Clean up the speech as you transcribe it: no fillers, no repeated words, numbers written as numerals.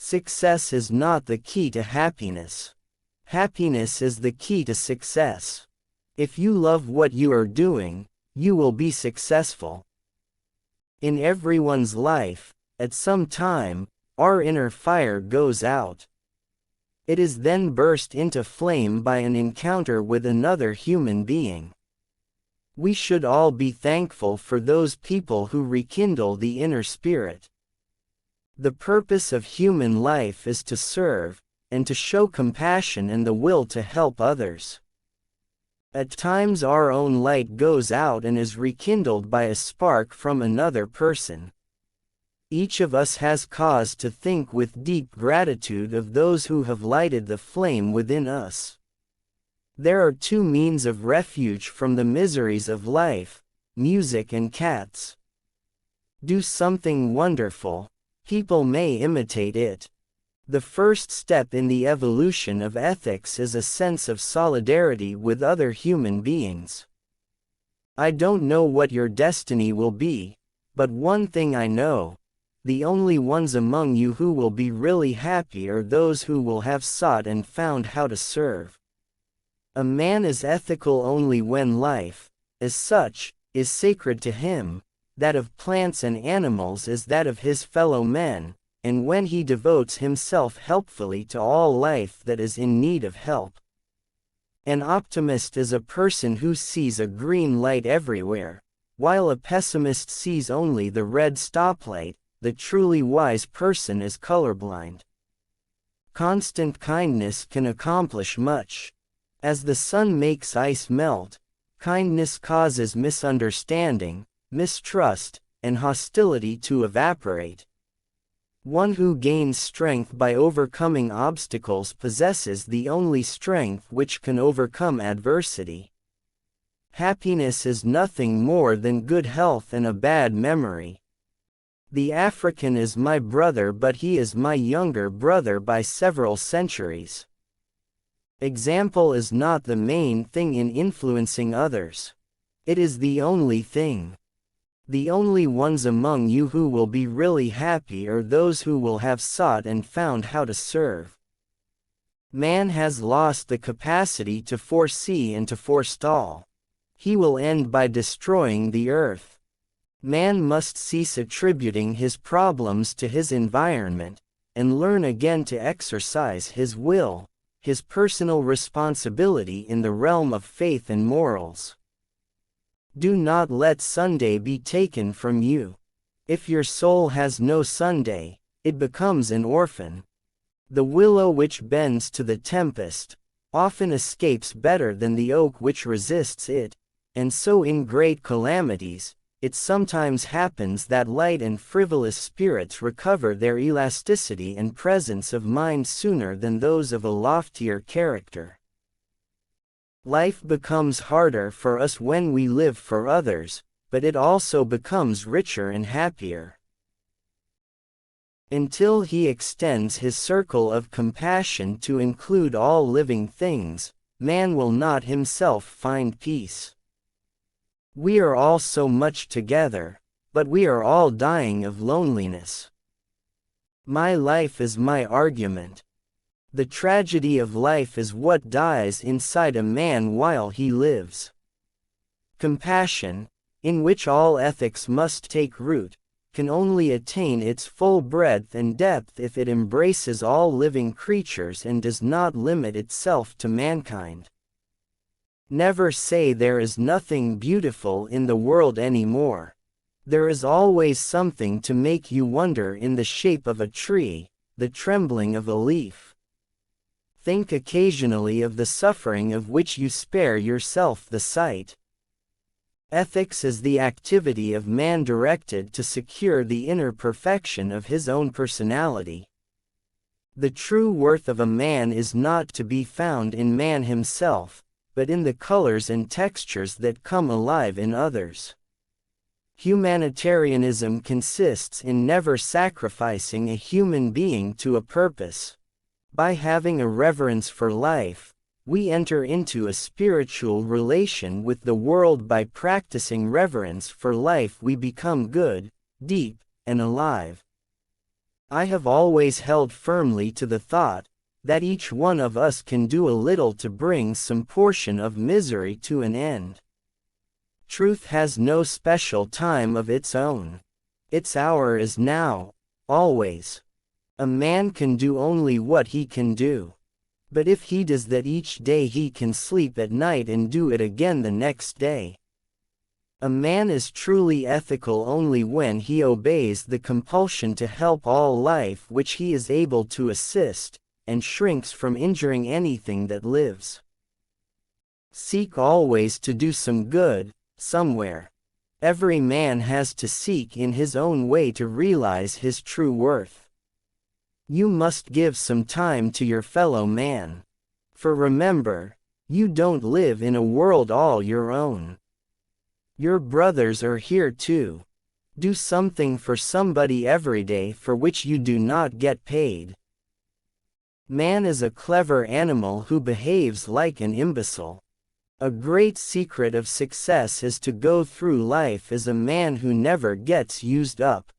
Success is not the key to happiness. Happiness is the key to success. If you love what you are doing, you will be successful. In everyone's life, at some time, our inner fire goes out. It is then burst into flame by an encounter with another human being. We should all be thankful for those people who rekindle the inner spirit. The purpose of human life is to serve, and to show compassion and the will to help others. At times our own light goes out and is rekindled by a spark from another person. Each of us has cause to think with deep gratitude of those who have lighted the flame within us. There are two means of refuge from the miseries of life: music and cats. Do something wonderful. People may imitate it. The first step in the evolution of ethics is a sense of solidarity with other human beings. I don't know what your destiny will be, but one thing I know: the only ones among you who will be really happy are those who will have sought and found how to serve. A man is ethical only when life, as such, is sacred to him. That of plants and animals is that of his fellow men, and when he devotes himself helpfully to all life that is in need of help. An optimist is a person who sees a green light everywhere, while a pessimist sees only the red stoplight. The truly wise person is colorblind. Constant kindness can accomplish much. As the sun makes ice melt, kindness causes misunderstanding, mistrust, and hostility to evaporate. One who gains strength by overcoming obstacles possesses the only strength which can overcome adversity. Happiness is nothing more than good health and a bad memory. The African is my brother, but he is my younger brother by several centuries. Example is not the main thing in influencing others. It is the only thing. The only ones among you who will be really happy are those who will have sought and found how to serve. Man has lost the capacity to foresee and to forestall. He will end by destroying the earth. Man must cease attributing his problems to his environment, and learn again to exercise his will, his personal responsibility in the realm of faith and morals. Do not let Sunday be taken from you. If your soul has no Sunday, it becomes an orphan. The willow which bends to the tempest often escapes better than the oak which resists it, and so in great calamities, it sometimes happens that light and frivolous spirits recover their elasticity and presence of mind sooner than those of a loftier character. Life becomes harder for us when we live for others, but it also becomes richer and happier. Until he extends his circle of compassion to include all living things, man will not himself find peace. We are all so much together, but we are all dying of loneliness. My life is my argument. The tragedy of life is what dies inside a man while he lives. Compassion, in which all ethics must take root, can only attain its full breadth and depth if it embraces all living creatures and does not limit itself to mankind. Never say there is nothing beautiful in the world anymore. There is always something to make you wonder in the shape of a tree, the trembling of a leaf. Think occasionally of the suffering of which you spare yourself the sight. Ethics is the activity of man directed to secure the inner perfection of his own personality. The true worth of a man is not to be found in man himself, but in the colors and textures that come alive in others. Humanitarianism consists in never sacrificing a human being to a purpose. By having a reverence for life, we enter into a spiritual relation with the world. By practicing reverence for life, we become good, deep, and alive. I have always held firmly to the thought that each one of us can do a little to bring some portion of misery to an end. Truth has no special time of its own. Its hour is now, always. A man can do only what he can do. But if he does that each day, he can sleep at night and do it again the next day. A man is truly ethical only when he obeys the compulsion to help all life which he is able to assist, and shrinks from injuring anything that lives. Seek always to do some good, somewhere. Every man has to seek in his own way to realize his true worth. You must give some time to your fellow man. For remember, you don't live in a world all your own. Your brothers are here too. Do something for somebody every day for which you do not get paid. Man is a clever animal who behaves like an imbecile. A great secret of success is to go through life as a man who never gets used up.